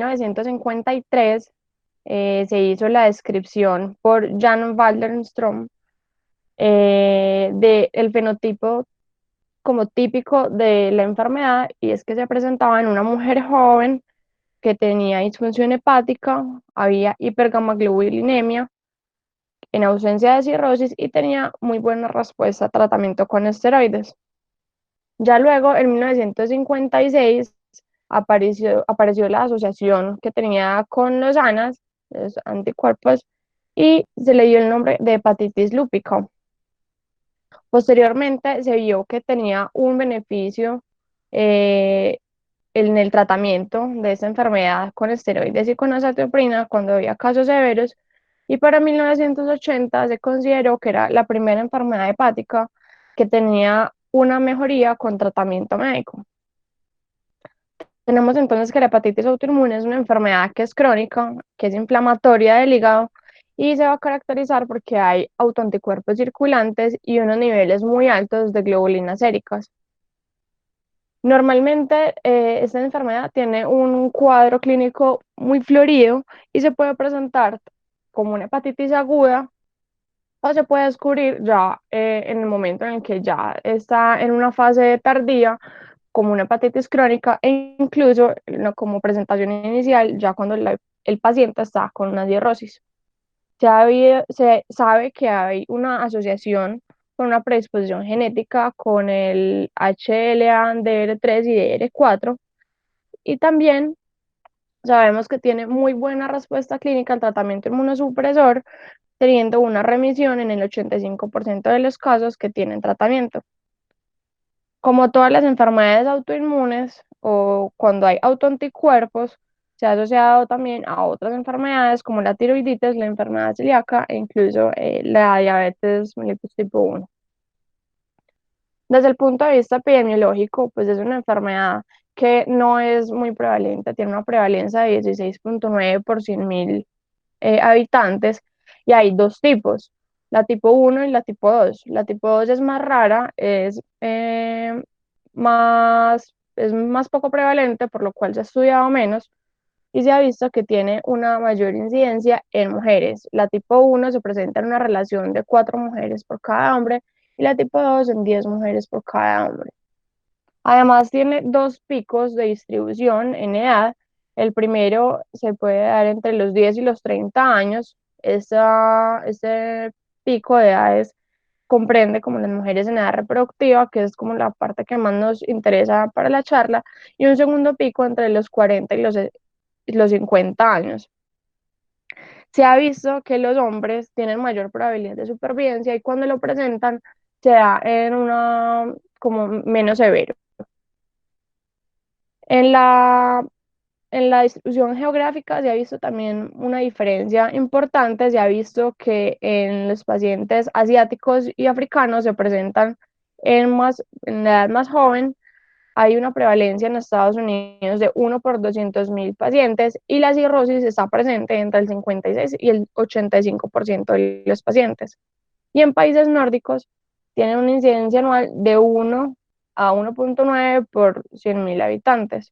1953 se hizo la descripción por Jan Waldenstrom del fenotipo como típico de la enfermedad, y es que se presentaba en una mujer joven que tenía disfunción hepática, había hipergamaglobulinemia en ausencia de cirrosis y tenía muy buena respuesta a tratamiento con esteroides. Ya luego, en 1956, apareció la asociación que tenía con los ANAS, los anticuerpos, y se le dio el nombre de hepatitis lúpica. Posteriormente se vio que tenía un beneficio eh, en el tratamiento de esta enfermedad con esteroides y con azatioprina cuando había casos severos, y para 1980 se consideró que era la primera enfermedad hepática que tenía una mejoría con tratamiento médico. Tenemos entonces que la hepatitis autoinmune es una enfermedad que es crónica, que es inflamatoria del hígado y se va a caracterizar porque hay autoanticuerpos circulantes y unos niveles muy altos de globulinas séricas. Normalmente esta enfermedad tiene un cuadro clínico muy florido y se puede presentar como una hepatitis aguda o se puede descubrir ya en el momento en el que ya está en una fase tardía como una hepatitis crónica e incluso no, como presentación inicial ya cuando el paciente está con una cirrosis. Se sabe que hay una asociación con una predisposición genética con el HLA, DR3 y DR4, y también sabemos que tiene muy buena respuesta clínica al tratamiento inmunosupresor, teniendo una remisión en el 85% de los casos que tienen tratamiento. Como todas las enfermedades autoinmunes o cuando hay autoanticuerpos, se ha asociado también a otras enfermedades como la tiroiditis, la enfermedad celíaca e incluso la diabetes mellitus tipo 1. Desde el punto de vista epidemiológico, pues es una enfermedad que no es muy prevalente, tiene una prevalencia de 16,9 por 100.000 habitantes, y hay dos tipos, la tipo 1 y la tipo 2. La tipo 2 es más rara, es más poco prevalente, por lo cual se ha estudiado menos y se ha visto que tiene una mayor incidencia en mujeres. La tipo 1 se presenta en una relación de 4 mujeres por cada hombre y la tipo 2 en 10 mujeres por cada hombre. Además, tiene dos picos de distribución en edad. El primero se puede dar entre los 10 y los 30 años. Este pico de edades comprende como las mujeres en edad reproductiva, que es como la parte que más nos interesa para la charla, y un segundo pico entre los 40 y los 50 años. Se ha visto que los hombres tienen mayor probabilidad de supervivencia y cuando lo presentan se da en una como menos severo. En la, en la distribución geográfica se ha visto también una diferencia importante. Se ha visto que en los pacientes asiáticos y africanos se presentan en la edad más joven. Hay una prevalencia en Estados Unidos de 1 por 200.000 pacientes y la cirrosis está presente entre el 56 y el 85% de los pacientes. Y en países nórdicos tienen una incidencia anual de 1 a 1,9 por 100.000 habitantes.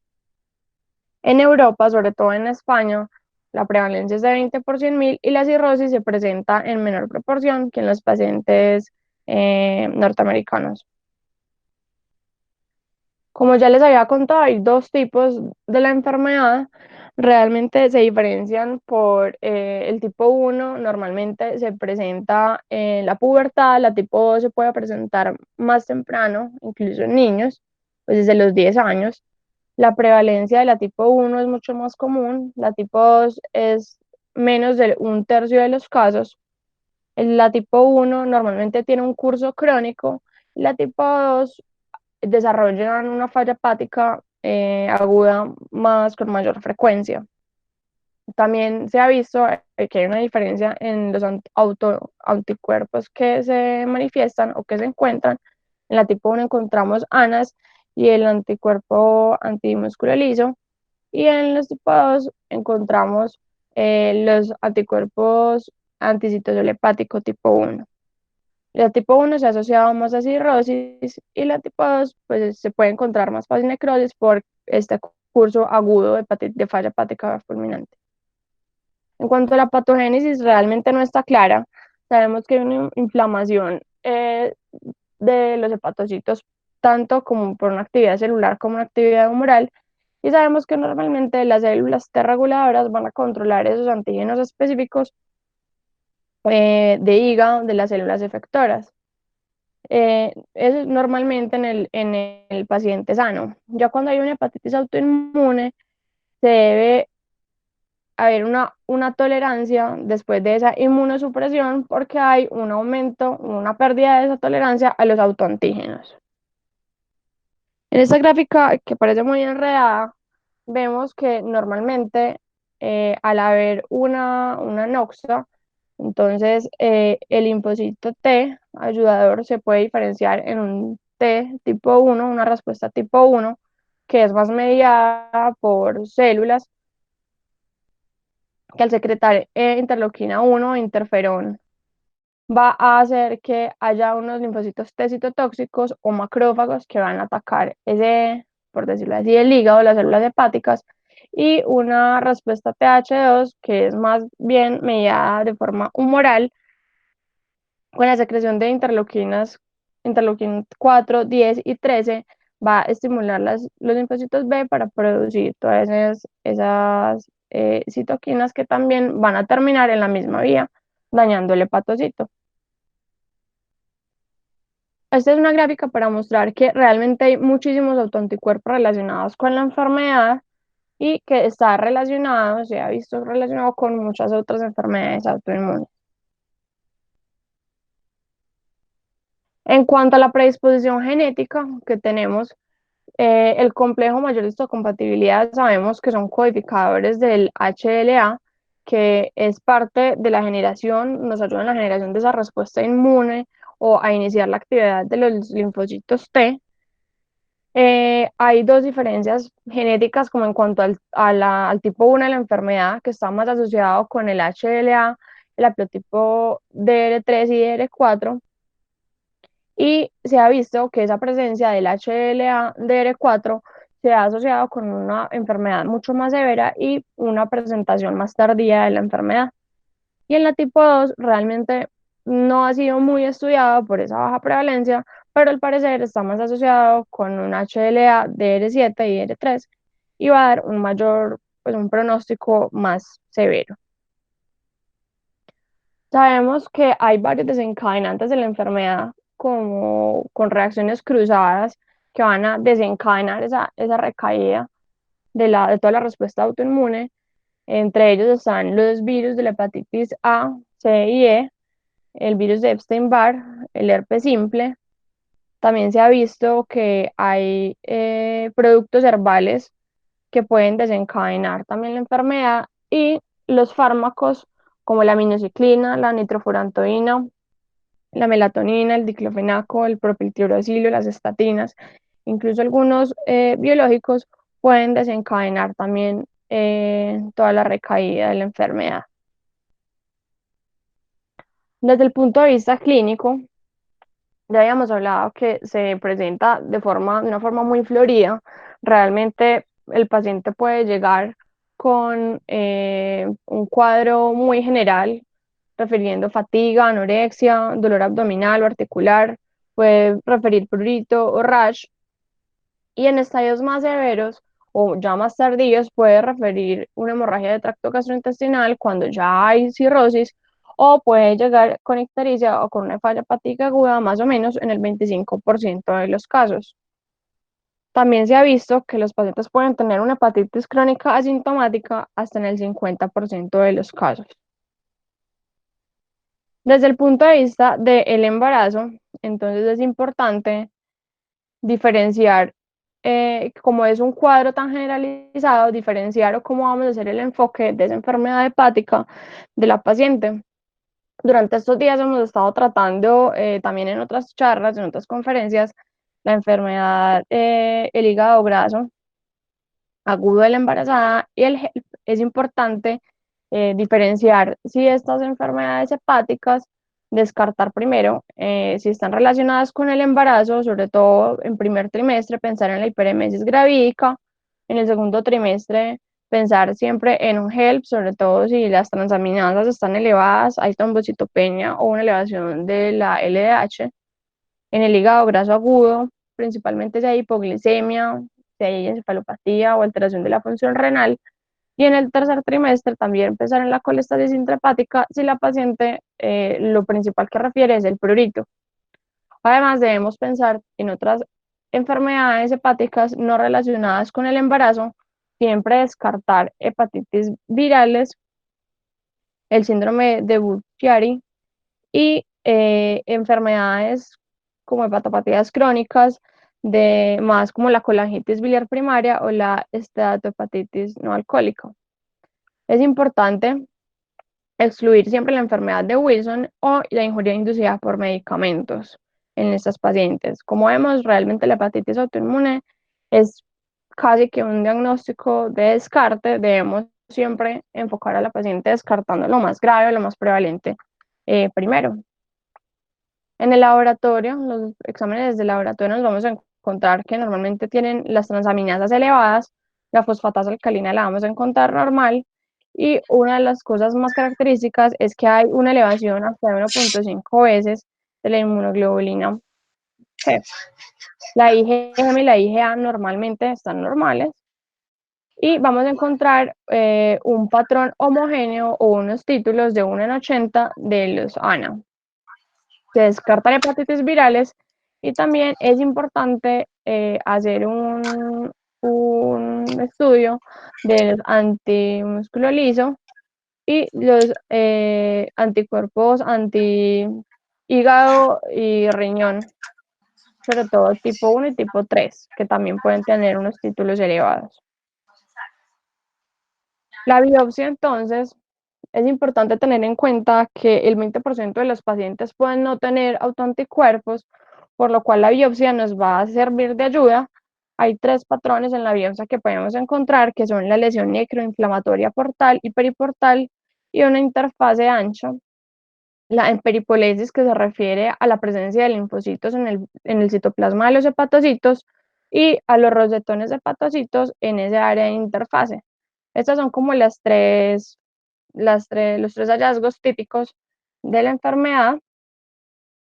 En Europa, sobre todo en España, la prevalencia es de 20 por 100.000 y la cirrosis se presenta en menor proporción que en los pacientes norteamericanos. Como ya les había contado, hay dos tipos de la enfermedad. Realmente se diferencian por el tipo 1, normalmente se presenta en la pubertad, la tipo 2 se puede presentar más temprano, incluso en niños, pues desde los 10 años. La prevalencia de la tipo 1 es mucho más común, la tipo 2 es menos de un tercio de los casos. La tipo 1 normalmente tiene un curso crónico, la tipo 2 desarrollan una falla hepática aguda más con mayor frecuencia. También se ha visto que hay una diferencia en los anticuerpos que se manifiestan o que se encuentran. En la tipo 1 encontramos ANAS y el anticuerpo antimuscular liso, y en los tipo 2 encontramos los anticuerpos anticitosol hepático tipo 1. La tipo 1 se ha asociado más a cirrosis y la tipo 2 pues se puede encontrar más fácil necrosis por este curso agudo de falla hepática fulminante. En cuanto a la patogénesis, realmente no está clara. Sabemos que hay una inflamación de los hepatocitos, tanto como por una actividad celular como una actividad humoral, y sabemos que normalmente las células T reguladoras van a controlar esos antígenos específicos de hígado de las células efectoras. Eso es normalmente en el paciente sano. Ya cuando hay una hepatitis autoinmune, se debe haber una tolerancia después de esa inmunosupresión porque hay un aumento, una pérdida de esa tolerancia a los autoantígenos. En esta gráfica, que parece muy enredada, vemos que normalmente al haber una noxa, entonces el linfocito T ayudador se puede diferenciar en un T tipo 1, una respuesta tipo 1, que es más mediada por células que al secretar interleuquina 1 o interferón va a hacer que haya unos linfocitos T citotóxicos o macrófagos que van a atacar ese, por decirlo así, el hígado, las células hepáticas, y una respuesta TH2 que es más bien mediada de forma humoral con la secreción de interleuquín 4, 10 y 13 va a estimular los linfocitos B para producir todas esas citoquinas que también van a terminar en la misma vía, dañando el hepatocito. Esta es una gráfica para mostrar que realmente hay muchísimos autoanticuerpos relacionados con la enfermedad y que está relacionado, se ha visto relacionado con muchas otras enfermedades autoinmunes. En cuanto a la predisposición genética que tenemos, el complejo mayor de histocompatibilidad sabemos que son codificadores del HLA, que es parte de la generación, nos ayuda en la generación de esa respuesta inmune o a iniciar la actividad de los linfocitos T. Hay dos diferencias genéticas como en cuanto al tipo 1 de la enfermedad, que está más asociado con el HLA, el haplotipo DR3 y DR4, y se ha visto que esa presencia del HLA-DR4 se ha asociado con una enfermedad mucho más severa y una presentación más tardía de la enfermedad. Y en la tipo 2 realmente no ha sido muy estudiado por esa baja prevalencia, pero al parecer está más asociado con un HLA DR7 y DR3 y va a dar un mayor, pues un pronóstico más severo. Sabemos que hay varios desencadenantes de la enfermedad, como con reacciones cruzadas que van a desencadenar esa recaída de toda la respuesta autoinmune. Entre ellos están los virus de la hepatitis A, C y E, el virus de Epstein-Barr, el herpes simple. También se ha visto que hay productos herbales que pueden desencadenar también la enfermedad y los fármacos como la minociclina, la nitrofurantoína, la melatonina, el diclofenaco, el propiltiuracilo, las estatinas, incluso algunos biológicos pueden desencadenar también toda la recaída de la enfermedad. Desde el punto de vista clínico, ya habíamos hablado que se presenta de una forma muy florida. Realmente el paciente puede llegar con un cuadro muy general, refiriendo fatiga, anorexia, dolor abdominal o articular, puede referir prurito o rash, y en estadios más severos o ya más tardíos puede referir una hemorragia de tracto gastrointestinal cuando ya hay cirrosis, o puede llegar con ictericia o con una falla hepática aguda más o menos en el 25% de los casos. También se ha visto que los pacientes pueden tener una hepatitis crónica asintomática hasta en el 50% de los casos. Desde el punto de vista del embarazo, entonces es importante diferenciar, como es un cuadro tan generalizado, diferenciar o cómo vamos a hacer el enfoque de esa enfermedad hepática de la paciente. Durante estos días hemos estado tratando, también en otras charlas, en otras conferencias, la enfermedad, el hígado graso agudo de la embarazada y el HELP. Es importante diferenciar si estas enfermedades hepáticas, descartar primero si están relacionadas con el embarazo, sobre todo en primer trimestre, pensar en la hiperemesis gravídica, En el segundo trimestre, pensar siempre en un HELP, sobre todo si las transaminasas están elevadas, hay trombocitopenia o una elevación de la LDH. En el hígado graso agudo, principalmente si hay hipoglicemia, si hay encefalopatía o alteración de la función renal. Y en el tercer trimestre también pensar en la colestasis intrahepática si la paciente lo principal que refiere es el prurito. Además, debemos pensar en otras enfermedades hepáticas no relacionadas con el embarazo, siempre descartar hepatitis virales, el síndrome de Buchiari y enfermedades como hepatopatías crónicas, de más como la colangitis biliar primaria o la esteatohepatitis no alcohólica. Es importante excluir siempre la enfermedad de Wilson o la injuria inducida por medicamentos en estas pacientes. Como vemos, realmente la hepatitis autoinmune es casi que un diagnóstico de descarte. Debemos siempre enfocar a la paciente descartando lo más grave, lo más prevalente primero. En el laboratorio, los exámenes de laboratorio nos vamos a encontrar que normalmente tienen las transaminasas elevadas, la fosfatasa alcalina la vamos a encontrar normal y una de las cosas más características es que hay una elevación hasta de 1.5 veces de la inmunoglobulina G. La IgM y la IgA normalmente están normales y vamos a encontrar un patrón homogéneo o unos títulos de 1 en 80 de los ANA. Se descartan hepatitis virales y también es importante hacer un estudio de los antimusculo liso y los anticuerpos anti hígado y riñón, sobre todo tipo 1 y tipo 3, que también pueden tener unos títulos elevados. La biopsia, entonces, es importante tener en cuenta que el 20% de los pacientes pueden no tener autoanticuerpos, por lo cual la biopsia nos va a servir de ayuda. Hay tres patrones en la biopsia que podemos encontrar, que son la lesión necroinflamatoria portal y periportal y una interfase ancha. La peripolesis, que se refiere a la presencia de linfocitos en el citoplasma de los hepatocitos, y a los rosetones de hepatocitos en esa área de interfase. Estas son como los tres hallazgos típicos de la enfermedad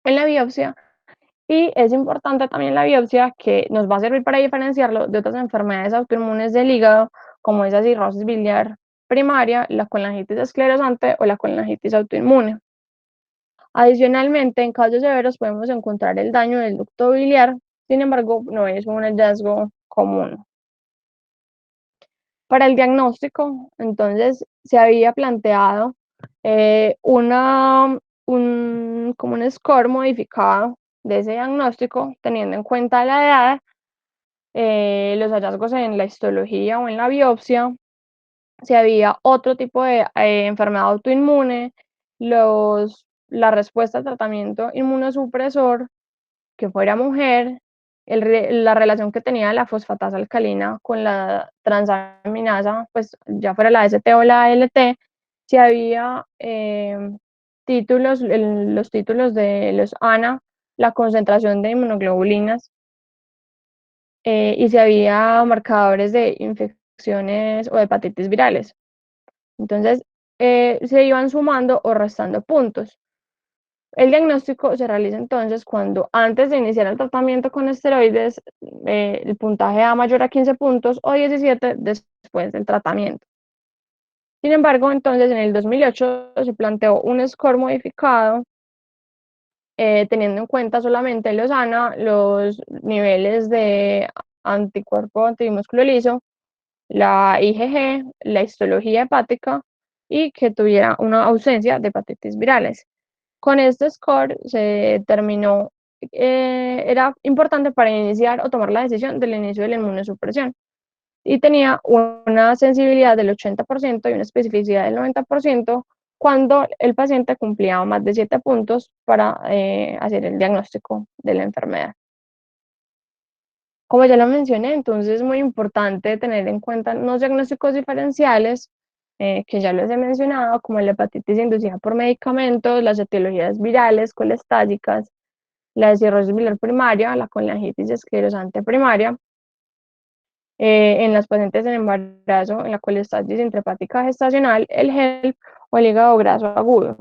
en la biopsia. Y es importante también la biopsia, que nos va a servir para diferenciarlo de otras enfermedades autoinmunes del hígado, como esa cirrosis biliar primaria, la colangitis esclerosante o la colangitis autoinmune. Adicionalmente, en casos severos podemos encontrar el daño del ducto biliar, sin embargo, no es un hallazgo común. Para el diagnóstico, entonces, se había planteado como un score modificado de ese diagnóstico, teniendo en cuenta la edad, los hallazgos en la histología o en la biopsia, si había otro tipo de enfermedad autoinmune, la respuesta al tratamiento inmunosupresor, que fuera mujer, la relación que tenía la fosfatasa alcalina con la transaminasa, pues ya fuera la ST o la ALT, si había los títulos de los ANA, la concentración de inmunoglobulinas, y si había marcadores de infecciones o de hepatitis virales. Entonces, se iban sumando o restando puntos. El diagnóstico se realiza entonces cuando antes de iniciar el tratamiento con esteroides, el puntaje A mayor a 15 puntos o 17 después del tratamiento. Sin embargo, entonces en el 2008 se planteó un score modificado, teniendo en cuenta solamente los ANA, los niveles de anticuerpo antimusculo liso, la IgG, la histología hepática y que tuviera una ausencia de hepatitis virales. Con este score se determinó, era importante para iniciar o tomar la decisión del inicio de la inmunosupresión y tenía una sensibilidad del 80% y una especificidad del 90% cuando el paciente cumplía más de 7 puntos para hacer el diagnóstico de la enfermedad. Como ya lo mencioné, entonces es muy importante tener en cuenta los diagnósticos diferenciales, que ya los he mencionado, como la hepatitis inducida por medicamentos, las etiologías virales colestásicas, la cirrosis biliar primaria, la colangitis esclerosante primaria, En las pacientes en embarazo, en la colestasis intrahepática gestacional, el HELP o el hígado graso agudo.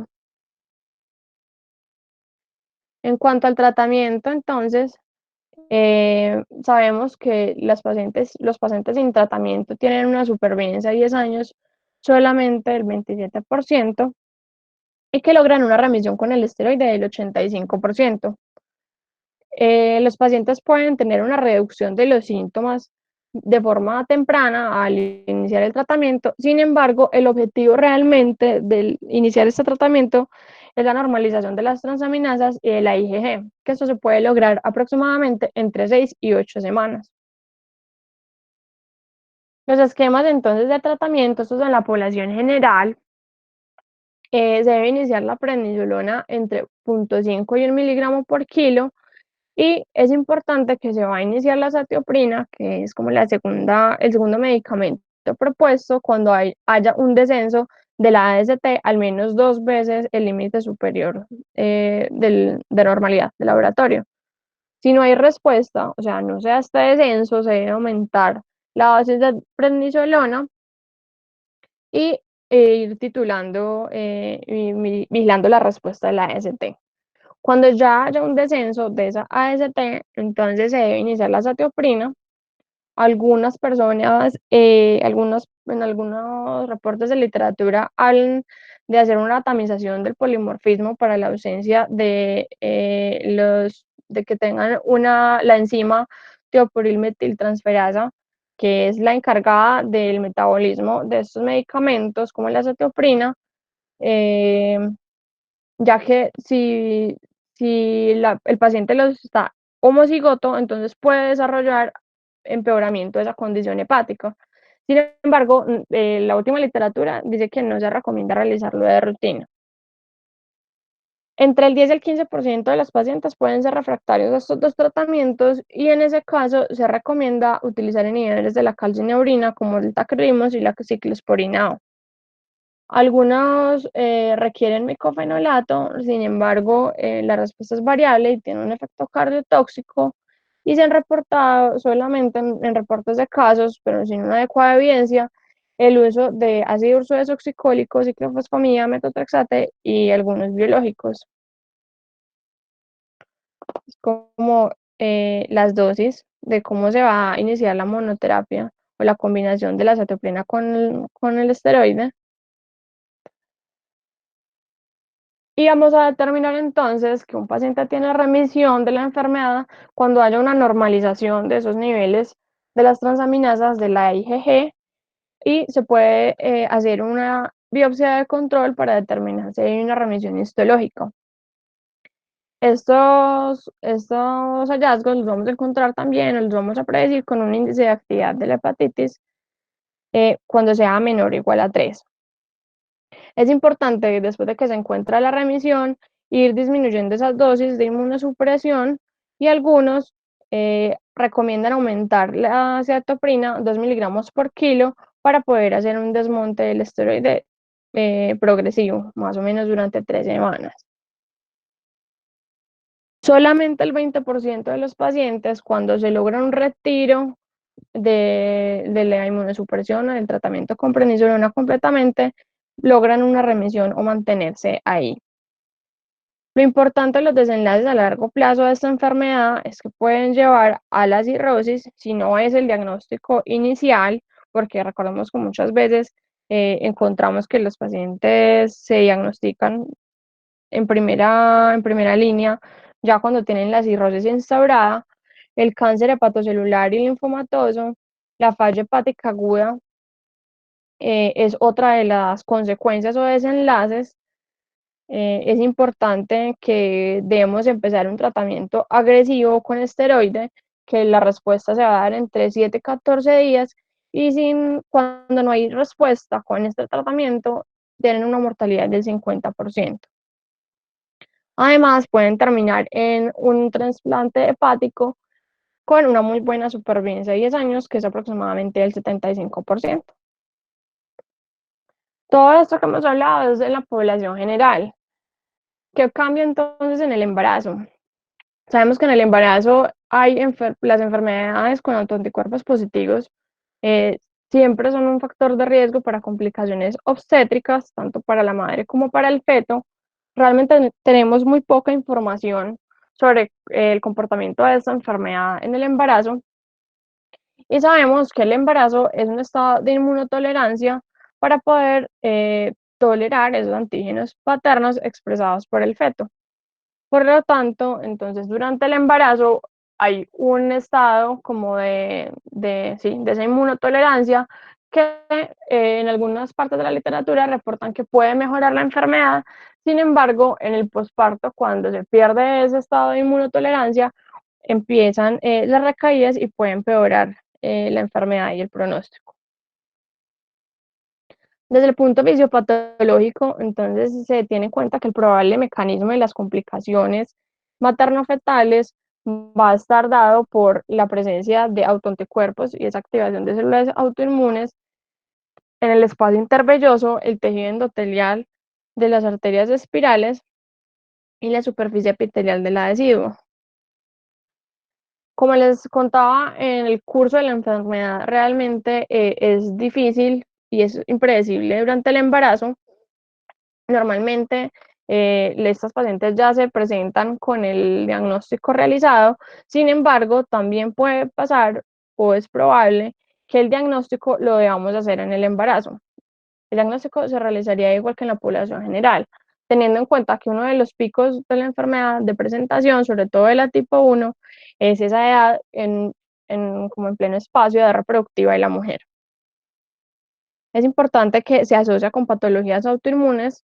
En cuanto al tratamiento, entonces, sabemos que los pacientes sin tratamiento tienen una supervivencia a 10 años solamente del 27% y que logran una remisión con el esteroide del 85%. Los pacientes pueden tener una reducción de los síntomas de forma temprana al iniciar el tratamiento. Sin embargo, el objetivo realmente del iniciar este tratamiento es la normalización de las transaminasas y de la IgG, que esto se puede lograr aproximadamente entre 6 y 8 semanas. Los esquemas entonces de tratamiento, estos en la población general, se debe iniciar la prednisolona entre 0,5 y 1 miligramo por kilo. Y es importante que se va a iniciar la satioprina, que es como el segundo medicamento propuesto cuando haya un descenso de la AST al menos 2 veces el límite superior de normalidad del laboratorio. Si no hay respuesta, o sea, no sea este descenso, se debe aumentar la dosis de prednisolona y ir titulando y vigilando la respuesta de la AST. Cuando ya haya un descenso de esa AST, entonces se debe iniciar la satioprina. Algunas personas, en algunos reportes de literatura, hablan de hacer una tamización del polimorfismo para la ausencia de que tengan la enzima teoporilmetiltransferasa, que es la encargada del metabolismo de estos medicamentos, como la satioprina. eh, ya que si el paciente los está homocigoto, entonces puede desarrollar empeoramiento de esa condición hepática. Sin embargo, la última literatura dice que no se recomienda realizarlo de rutina. Entre el 10 y el 15% de los pacientes pueden ser refractarios a estos dos tratamientos y en ese caso se recomienda utilizar inhibidores de la calcineurina como el tacrolimus y la ciclosporina A. Algunos requieren micofenolato, sin embargo, la respuesta es variable y tiene un efecto cardiotóxico y se han reportado solamente en reportes de casos, pero sin una adecuada evidencia, el uso de ácido urso desoxicólico, ciclofosfamida, metotrexate y algunos biológicos, como las dosis de cómo se va a iniciar la monoterapia o la combinación de la cetoprina con el esteroide. Y vamos a determinar entonces que un paciente tiene remisión de la enfermedad cuando haya una normalización de esos niveles de las transaminasas de la IgG y se puede hacer una biopsia de control para determinar si hay una remisión histológica. Estos hallazgos los vamos a encontrar también, los vamos a predecir con un índice de actividad de la hepatitis cuando sea menor o igual a 3. Es importante, después de que se encuentra la remisión, ir disminuyendo esas dosis de inmunosupresión y algunos recomiendan aumentar la cetoprina 2 miligramos por kilo para poder hacer un desmonte del esteroide progresivo, más o menos durante 3 semanas. Solamente el 20% de los pacientes, cuando se logra un retiro de la inmunosupresión o del tratamiento con prednisolona completamente, logran una remisión o mantenerse ahí. Lo importante de los desenlaces a largo plazo de esta enfermedad es que pueden llevar a la cirrosis si no es el diagnóstico inicial, porque recordemos que muchas veces encontramos que los pacientes se diagnostican en primera línea, ya cuando tienen la cirrosis instaurada, el cáncer hepatocelular y linfomatoso, la falla hepática aguda es otra de las consecuencias o desenlaces. Es importante que debemos empezar un tratamiento agresivo con esteroide, que la respuesta se va a dar entre 7 y 14 días y cuando no hay respuesta con este tratamiento, tienen una mortalidad del 50%. Además, pueden terminar en un trasplante hepático con una muy buena supervivencia de 10 años, que es aproximadamente el 75%. Todo esto que hemos hablado es de la población general. ¿Qué cambia entonces en el embarazo? Sabemos que en el embarazo hay las enfermedades con autoanticuerpos positivos, eh, siempre son un factor de riesgo para complicaciones obstétricas, tanto para la madre como para el feto. Realmente tenemos muy poca información sobre el comportamiento de esta enfermedad en el embarazo y sabemos que el embarazo es un estado de inmunotolerancia para poder tolerar esos antígenos paternos expresados por el feto. Por lo tanto, entonces durante el embarazo hay un estado como sí, de esa inmunotolerancia que en algunas partes de la literatura reportan que puede mejorar la enfermedad. Sin embargo, en el posparto, cuando se pierde ese estado de inmunotolerancia, empiezan las recaídas y pueden empeorar la enfermedad y el pronóstico. Desde el punto fisiopatológico, entonces se tiene en cuenta que el probable mecanismo de las complicaciones materno-fetales va a estar dado por la presencia de autoanticuerpos y esa activación de células autoinmunes en el espacio intervelloso, el tejido endotelial de las arterias espirales y la superficie epitelial del adhesivo. Como les contaba en el curso de la enfermedad, realmente es difícil y es impredecible durante el embarazo. Normalmente, estas pacientes ya se presentan con el diagnóstico realizado. Sin embargo, también puede pasar o es probable que el diagnóstico lo debamos hacer en el embarazo. El diagnóstico se realizaría igual que en la población general, teniendo en cuenta que uno de los picos de la enfermedad de presentación, sobre todo de la tipo 1, es esa edad como en pleno espacio de edad reproductiva de la mujer. Es importante que se asocia con patologías autoinmunes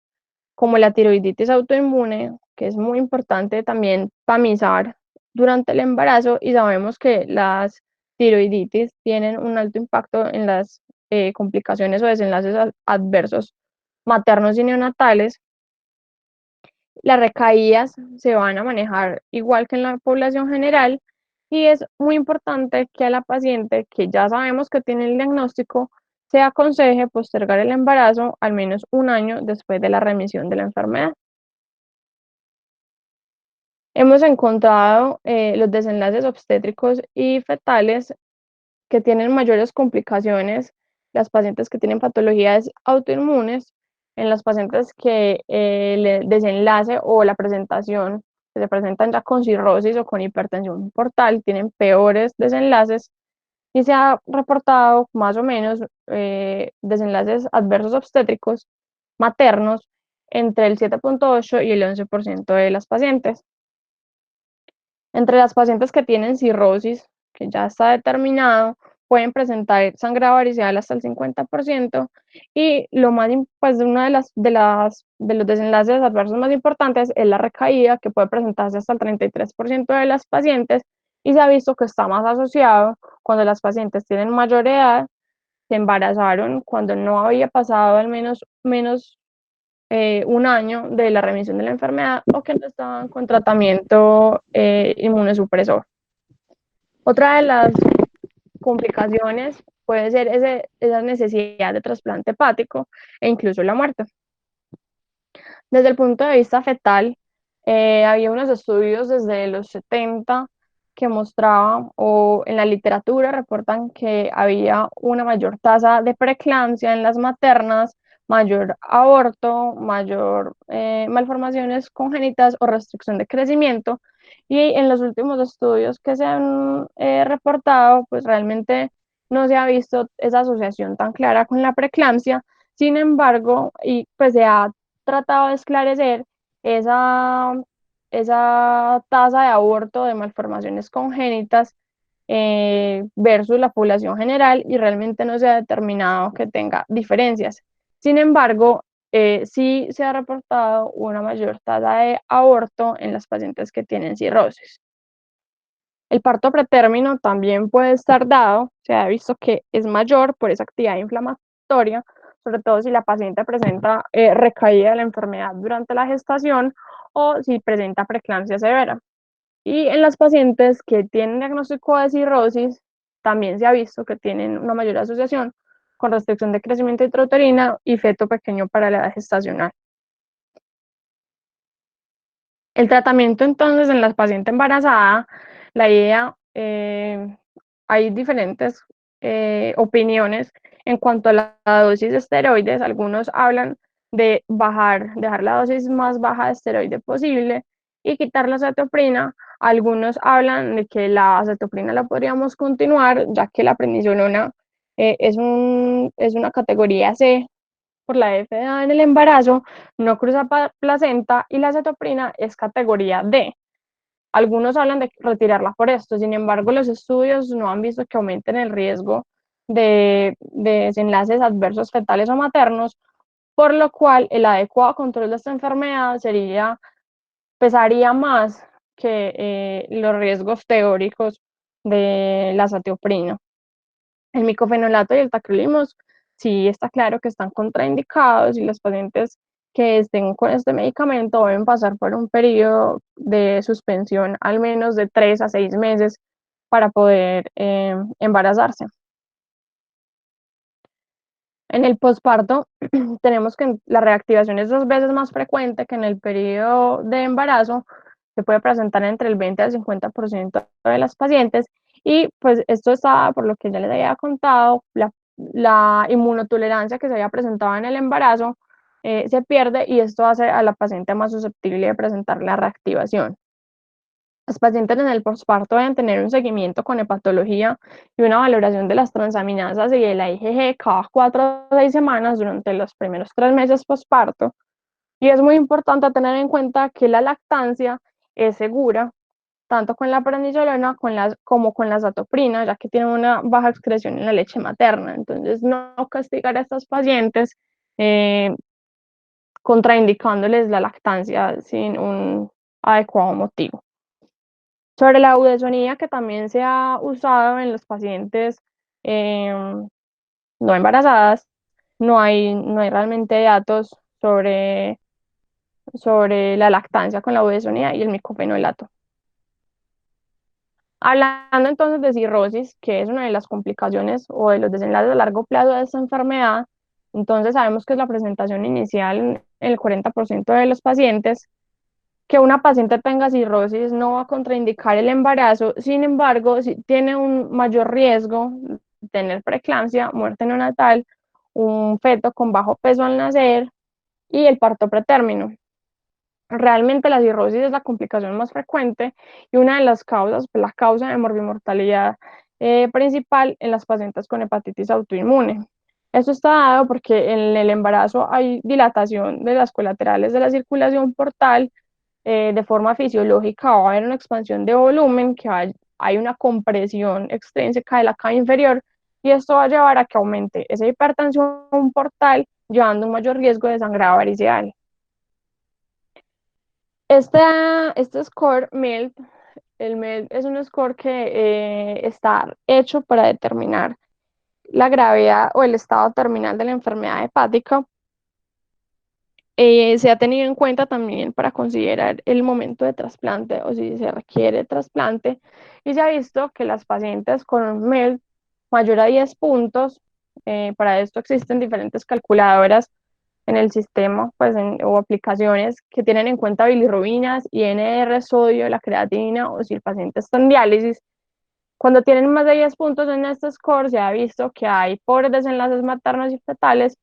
como la tiroiditis autoinmune, que es muy importante también tamizar durante el embarazo, y sabemos que las tiroiditis tienen un alto impacto en las complicaciones o desenlaces adversos maternos y neonatales. Las recaídas se van a manejar igual que en la población general y es muy importante que a la paciente que ya sabemos que tiene el diagnóstico se aconseje postergar el embarazo al menos un año después de la remisión de la enfermedad. Hemos encontrado los desenlaces obstétricos y fetales que tienen mayores complicaciones, las pacientes que tienen patologías autoinmunes, en las pacientes que el desenlace o la presentación, que se presentan ya con cirrosis o con hipertensión portal, tienen peores desenlaces y se ha reportado más o menos desenlaces adversos obstétricos maternos entre el 7,8 y el 11% de las pacientes. Entre las pacientes que tienen cirrosis, que ya está determinado, pueden presentar sangrado variceal hasta el 50% y lo más, pues una de los desenlaces adversos más importantes es la recaída, que puede presentarse hasta el 33% de las pacientes y se ha visto que está más asociado cuando las pacientes tienen mayor edad, se embarazaron cuando no había pasado al menos un año de la remisión de la enfermedad o que no estaban con tratamiento inmunosupresor. Otra de las complicaciones puede ser esa necesidad de trasplante hepático e incluso la muerte. Desde el punto de vista fetal, había unos estudios desde los 70 que mostraban, o en la literatura reportan que había una mayor tasa de preeclampsia en las maternas, mayor aborto, mayor malformaciones congénitas o restricción de crecimiento. Y en los últimos estudios que se han reportado, pues realmente no se ha visto esa asociación tan clara con la preeclampsia. Sin embargo, y pues se ha tratado de esclarecer esa, esa tasa de aborto de malformaciones congénitas versus la población general y realmente no se ha determinado que tenga diferencias. Sin embargo, sí se ha reportado una mayor tasa de aborto en las pacientes que tienen cirrosis. El parto pretérmino también puede estar dado, se ha visto que es mayor por esa actividad inflamatoria, sobre todo si la paciente presenta recaída de la enfermedad durante la gestación o si presenta preeclampsia severa. Y en las pacientes que tienen diagnóstico de cirrosis, también se ha visto que tienen una mayor asociación con restricción de crecimiento intrauterina y feto pequeño para la edad gestacional. El tratamiento entonces en la paciente embarazada, la idea, hay diferentes opiniones en cuanto a la dosis de esteroides. Algunos hablan de dejar la dosis más baja de esteroide posible y quitar la acetoprina. Algunos hablan de que la acetoprina la podríamos continuar, ya que la prednisolona es una categoría C por la FDA en el embarazo, no cruza placenta y la acetoprina es categoría D. Algunos hablan de retirarla por esto, sin embargo, los estudios no han visto que aumenten el riesgo de desenlaces adversos fetales o maternos, por lo cual el adecuado control de esta enfermedad pesaría más que los riesgos teóricos de la azatioprina. El micofenolato y el tacrolimus sí está claro que están contraindicados y los pacientes que estén con este medicamento deben pasar por un periodo de suspensión al menos de 3 a 6 meses para poder embarazarse. En el posparto tenemos que la reactivación es 2 veces más frecuente que en el periodo de embarazo, se puede presentar entre el 20 al 50% de las pacientes y pues esto está, por lo que ya les había contado, la inmunotolerancia que se había presentado en el embarazo se pierde y esto hace a la paciente más susceptible de presentar la reactivación. Los pacientes en el posparto deben tener un seguimiento con hepatología y una valoración de las transaminasas y el IgG cada 4 o 6 semanas durante los primeros 3 meses posparto. Y es muy importante tener en cuenta que la lactancia es segura, tanto con la prednisolona como con la azatoprina, ya que tienen una baja excreción en la leche materna. Entonces, no castigar a estas pacientes eh, contraindicándoles la lactancia sin un adecuado motivo. Sobre la budesonía, que también se ha usado en los pacientes eh, no embarazadas, no hay realmente datos sobre la lactancia con la budesonía y el micofenolato. Hablando entonces de cirrosis, que es una de las complicaciones o de los desenlaces a largo plazo de esta enfermedad, entonces sabemos que es la presentación inicial en el 40% de los pacientes. Que una paciente tenga cirrosis no va a contraindicar el embarazo, sin embargo, si tiene un mayor riesgo de tener preeclampsia, muerte neonatal, un feto con bajo peso al nacer y el parto pretérmino. Realmente la cirrosis es la complicación más frecuente y una de las causas, la causa de morbimortalidad principal en las pacientes con hepatitis autoinmune. Esto está dado porque en el embarazo hay dilatación de las colaterales de la circulación portal de forma fisiológica, va a haber una expansión de volumen, hay una compresión extrínseca de la cava inferior y esto va a llevar a que aumente esa hipertensión portal, llevando un mayor riesgo de sangrado variceal. Este score MELD, el MELD es un score que está hecho para determinar la gravedad o el estado terminal de la enfermedad hepática. Se ha tenido en cuenta también para considerar el momento de trasplante o si se requiere trasplante y se ha visto que las pacientes con un MELD mayor a 10 puntos, para esto existen diferentes calculadoras en el sistema pues o aplicaciones que tienen en cuenta bilirrubinas, INR, sodio, la creatina o si el paciente está en diálisis. Cuando tienen más de 10 puntos en este score se ha visto que hay pobres desenlaces maternos y fetales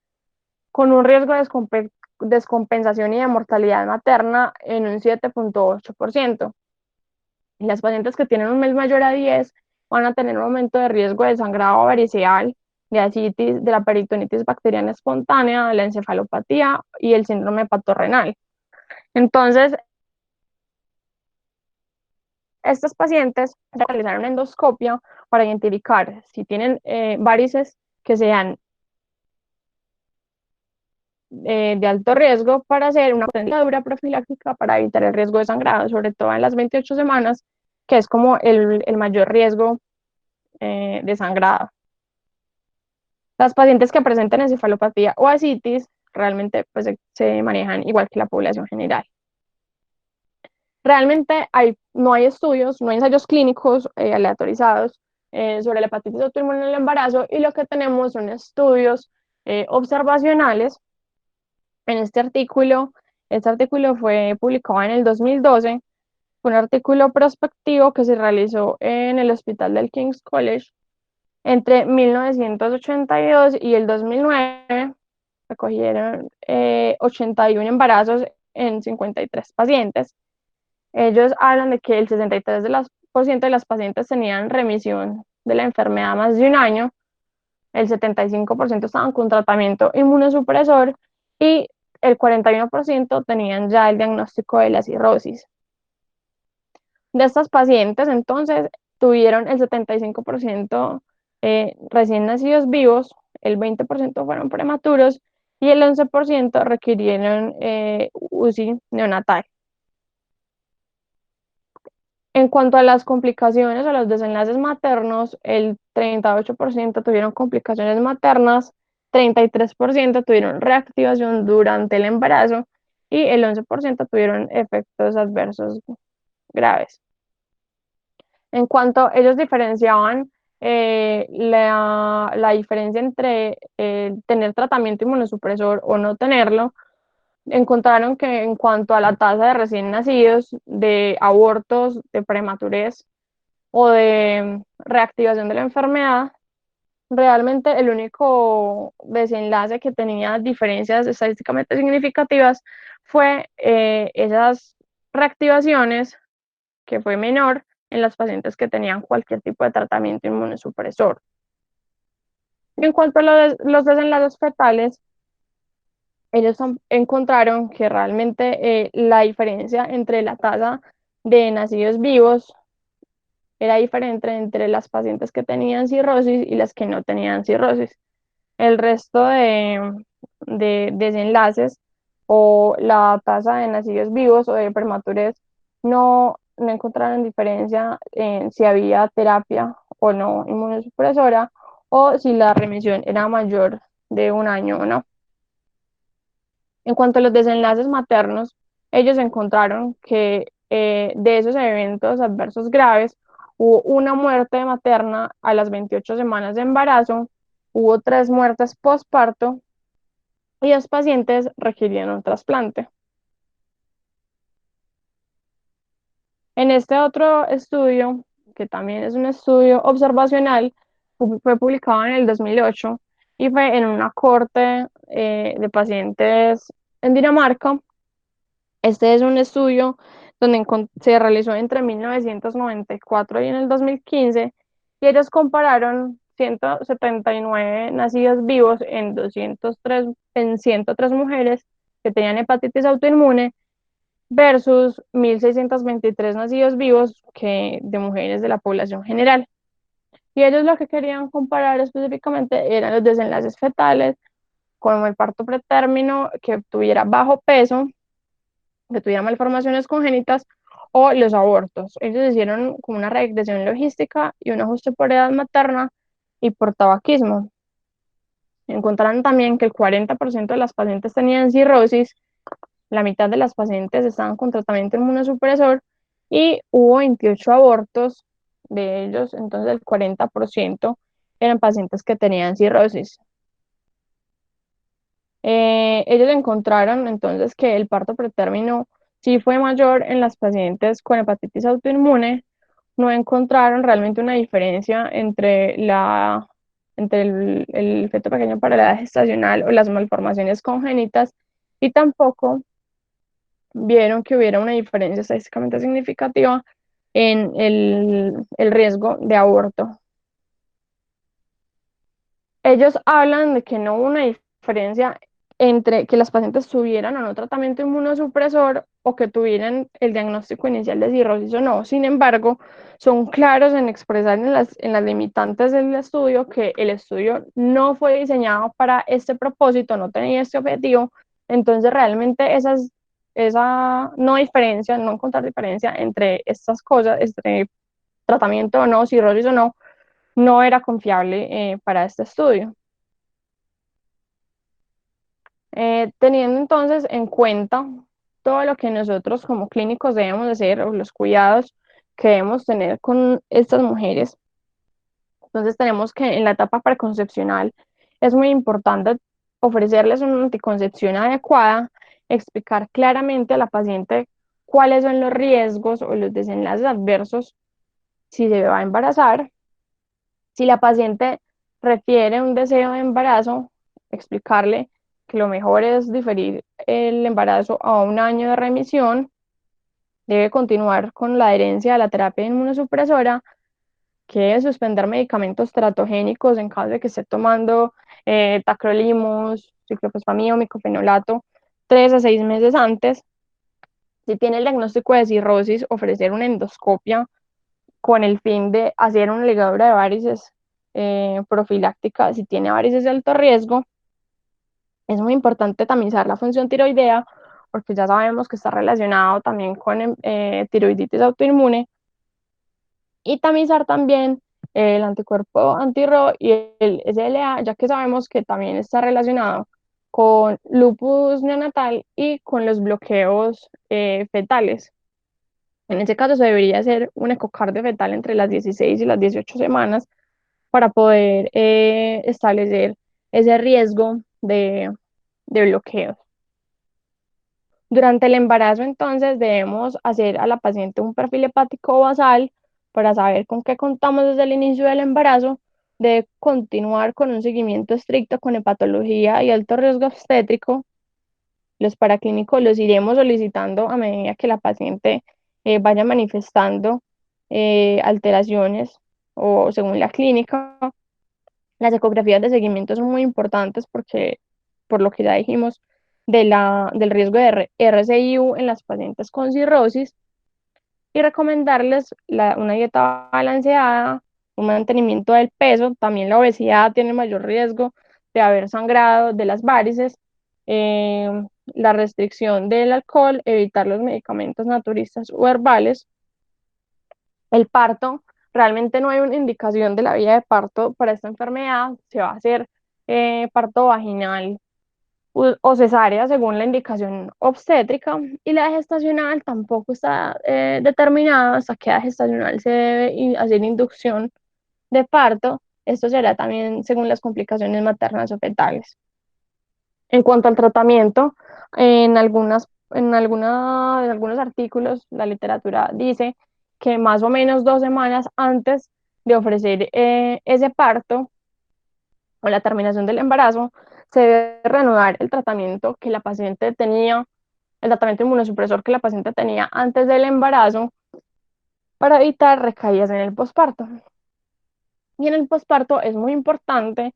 con un riesgo de descompensación y de mortalidad materna en un 7,8%. Y las pacientes que tienen un mes mayor a 10 van a tener un aumento de riesgo de sangrado variceal, de ascitis, de la peritonitis bacteriana espontánea, de la encefalopatía y el síndrome hepatorrenal. Entonces, estos pacientes realizaron endoscopia para identificar si tienen varices que sean de alto riesgo para hacer una dentadura profiláctica para evitar el riesgo de sangrado, sobre todo en las 28 semanas, que es como el mayor riesgo de sangrado. Las pacientes que presenten encefalopatía o ascitis realmente pues, se manejan igual que la población general. Realmente no hay estudios, no hay ensayos clínicos aleatorizados sobre la hepatitis autoinmune en el embarazo y lo que tenemos son estudios observacionales. En este artículo fue publicado en el 2012, fue un artículo prospectivo que se realizó en el hospital del King's College Entre 1982 y el 2009 recogieron 81 embarazos en 53 pacientes. Ellos hablan de que el 63% de las pacientes tenían remisión de la enfermedad más de un año, el 75% estaban con tratamiento inmunosupresor y el 41% tenían ya el diagnóstico de la cirrosis. De estas pacientes, entonces, tuvieron el 75% recién nacidos vivos, el 20% fueron prematuros y el 11% requirieron UCI neonatal. En cuanto a las complicaciones o los desenlaces maternos, el 38% tuvieron complicaciones maternas, 33% tuvieron reactivación durante el embarazo y el 11% tuvieron efectos adversos graves. En cuanto ellos diferenciaban la diferencia entre tener tratamiento inmunosupresor o no tenerlo, encontraron que en cuanto a la tasa de recién nacidos, de abortos, de prematurez o de reactivación de la enfermedad, realmente el único desenlace que tenía diferencias estadísticamente significativas fue esas reactivaciones, que fue menor en las pacientes que tenían cualquier tipo de tratamiento inmunosupresor. En cuanto a los desenlaces fetales, ellos encontraron que realmente la diferencia entre la tasa de nacidos vivos era diferente entre las pacientes que tenían cirrosis y las que no tenían cirrosis. El resto de desenlaces o la tasa de nacidos vivos o de prematurez no encontraron diferencia en si había terapia o no inmunosupresora o si la remisión era mayor de un año o no. En cuanto a los desenlaces maternos, ellos encontraron que de esos eventos adversos graves hubo una muerte materna a las 28 semanas de embarazo, hubo 3 muertes postparto y 2 pacientes requirieron un trasplante. En este otro estudio, que también es un estudio observacional, fue publicado en el 2008 y fue en una corte de pacientes en Dinamarca. Este es un estudio donde se realizó entre 1994 y en el 2015 y ellos compararon 179 nacidos vivos en 103 mujeres que tenían hepatitis autoinmune versus 1.623 nacidos vivos de mujeres de la población general. Y ellos lo que querían comparar específicamente eran los desenlaces fetales, como el parto pretérmino, que tuviera bajo peso, que tuviera malformaciones congénitas o los abortos. Ellos hicieron como una regresión logística y un ajuste por edad materna y por tabaquismo. Encontraron también que el 40% de las pacientes tenían cirrosis, la mitad de las pacientes estaban con tratamiento inmunosupresor y hubo 28 abortos de ellos, entonces el 40% eran pacientes que tenían cirrosis. Ellos encontraron entonces que el parto pretérmino sí fue mayor en las pacientes con hepatitis autoinmune. No encontraron realmente una diferencia entre el feto pequeño para la edad gestacional o las malformaciones congénitas y tampoco vieron que hubiera una diferencia estadísticamente significativa en el riesgo de aborto. Ellos hablan de que no hubo una diferencia entre que las pacientes tuvieran o no tratamiento inmunosupresor o que tuvieran el diagnóstico inicial de cirrosis o no. Sin embargo, son claros en expresar en las limitantes del estudio que el estudio no fue diseñado para este propósito, no tenía este objetivo. Entonces, realmente esa no diferencia, no encontrar diferencia entre estas cosas, entre tratamiento o no, cirrosis o no, no era confiable para este estudio. Teniendo entonces en cuenta todo lo que nosotros como clínicos debemos hacer o los cuidados que debemos tener con estas mujeres, entonces tenemos que en la etapa preconcepcional es muy importante ofrecerles una anticoncepción adecuada, explicar claramente a la paciente cuáles son los riesgos o los desenlaces adversos si se va a embarazar, Si la paciente refiere un deseo de embarazo, explicarle que lo mejor es diferir el embarazo a un año de remisión, debe continuar con la adherencia a la terapia inmunosupresora, que es suspender medicamentos teratogénicos en caso de que esté tomando tacrolimus, ciclofosfamida o micofenolato 3 a 6 meses antes. Si tiene el diagnóstico de cirrosis, ofrecer una endoscopia con el fin de hacer una ligadura de varices profiláctica si tiene varices de alto riesgo. Es muy importante tamizar la función tiroidea porque ya sabemos que está relacionado también con tiroiditis autoinmune, y tamizar también el anticuerpo anti-RO y el SLA, ya que sabemos que también está relacionado con lupus neonatal y con los bloqueos fetales. En ese caso se debería hacer un ecocardio fetal entre las 16 y las 18 semanas para poder establecer ese riesgo de bloqueo. Durante el embarazo, entonces, debemos hacer a la paciente un perfil hepático basal para saber con qué contamos desde el inicio del embarazo. Debe continuar con un seguimiento estricto con hepatología y alto riesgo obstétrico. Los paraclínicos los iremos solicitando a medida que la paciente vaya manifestando alteraciones o según la clínica. Las ecografías de seguimiento son muy importantes porque, por lo que ya dijimos, del riesgo de RCIU en las pacientes con cirrosis, y recomendarles una dieta balanceada, un mantenimiento del peso. También la obesidad tiene mayor riesgo de haber sangrado de las varices, eh, la restricción del alcohol, evitar los medicamentos naturistas o herbales. El parto, realmente no hay una indicación de la vía de parto para esta enfermedad. Se va a hacer parto vaginal o cesárea según la indicación obstétrica, y la gestacional tampoco está determinada hasta qué edad gestacional se debe hacer inducción de parto. Esto será también según las complicaciones maternas o fetales. En cuanto al tratamiento, en algunos artículos la literatura dice que más o menos 2 semanas antes de ofrecer ese parto o la terminación del embarazo, se debe reanudar el tratamiento que la paciente tenía, el tratamiento inmunosupresor que la paciente tenía antes del embarazo, para evitar recaídas en el posparto. Y en el posparto es muy importante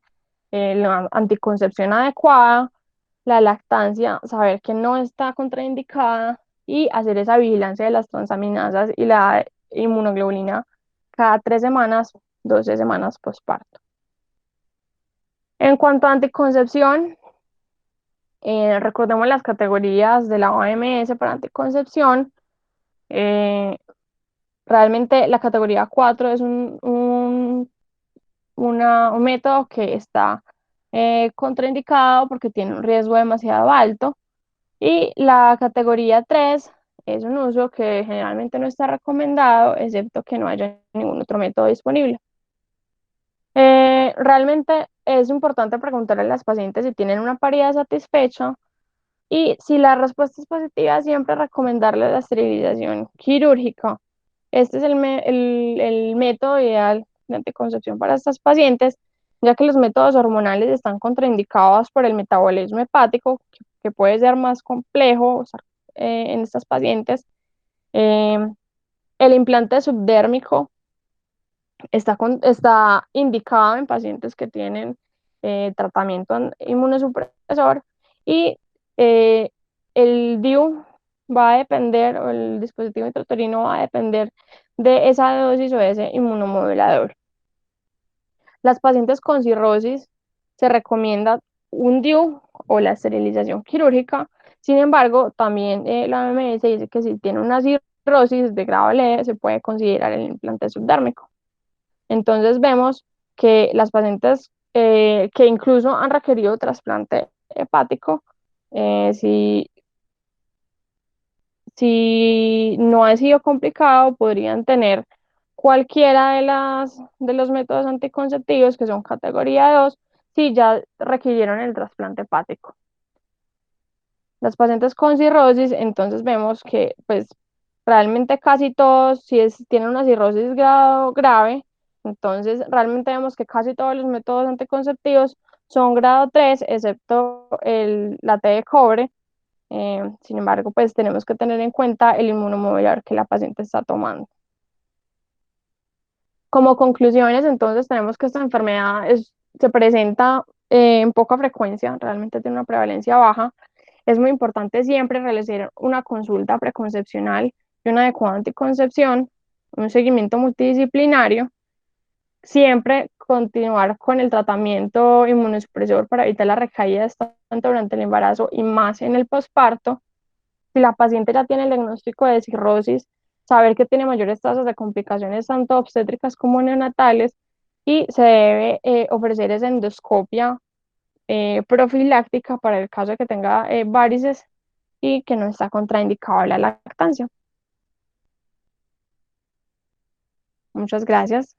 la anticoncepción adecuada, la lactancia, saber que no está contraindicada y hacer esa vigilancia de las transaminasas y la inmunoglobulina cada 3 semanas, 12 semanas posparto. En cuanto a anticoncepción, recordemos las categorías de la OMS para anticoncepción. Eh, Realmente la categoría 4 es un método que está contraindicado porque tiene un riesgo demasiado alto. Y la categoría 3 es un uso que generalmente no está recomendado, excepto que no haya ningún otro método disponible. Realmente es importante preguntarle a las pacientes si tienen una paridad satisfecha, y si la respuesta es positiva, siempre recomendarle la esterilización quirúrgica. Este es el método ideal de anticoncepción para estas pacientes, ya que los métodos hormonales están contraindicados por el metabolismo hepático, que puede ser más complejo, o sea, en estas pacientes. Eh, el implante subdérmico está indicado en pacientes que tienen tratamiento inmunosupresor, y eh, el DIU va a depender, o el dispositivo intrauterino va a depender de esa dosis o de ese inmunomodulador. Las pacientes con cirrosis se recomienda un DIU o la esterilización quirúrgica. Sin embargo, también la OMS dice que si tiene una cirrosis de grado leve, se puede considerar el implante subdérmico. Entonces vemos que las pacientes que incluso han requerido trasplante hepático, si no ha sido complicado, podrían tener cualquiera de los métodos anticonceptivos que son categoría 2 si ya requirieron el trasplante hepático. Las pacientes con cirrosis, entonces vemos que pues realmente casi todos, si tienen una cirrosis grado grave, Entonces, realmente vemos que casi todos los métodos anticonceptivos son grado 3, excepto la T de cobre. Sin embargo, pues tenemos que tener en cuenta el inmunomodulador que la paciente está tomando. Como conclusiones, entonces tenemos que esta enfermedad se presenta en poca frecuencia, realmente tiene una prevalencia baja. Es muy importante siempre realizar una consulta preconcepcional y una adecuada anticoncepción, un seguimiento multidisciplinario, siempre continuar con el tratamiento inmunosupresor para evitar la recaída tanto durante el embarazo y más en el posparto. Si la paciente ya tiene el diagnóstico de cirrosis, saber que tiene mayores tasas de complicaciones tanto obstétricas como neonatales y se debe ofrecer esa endoscopia profiláctica para el caso de que tenga varices y que no está contraindicada la lactancia. Muchas gracias.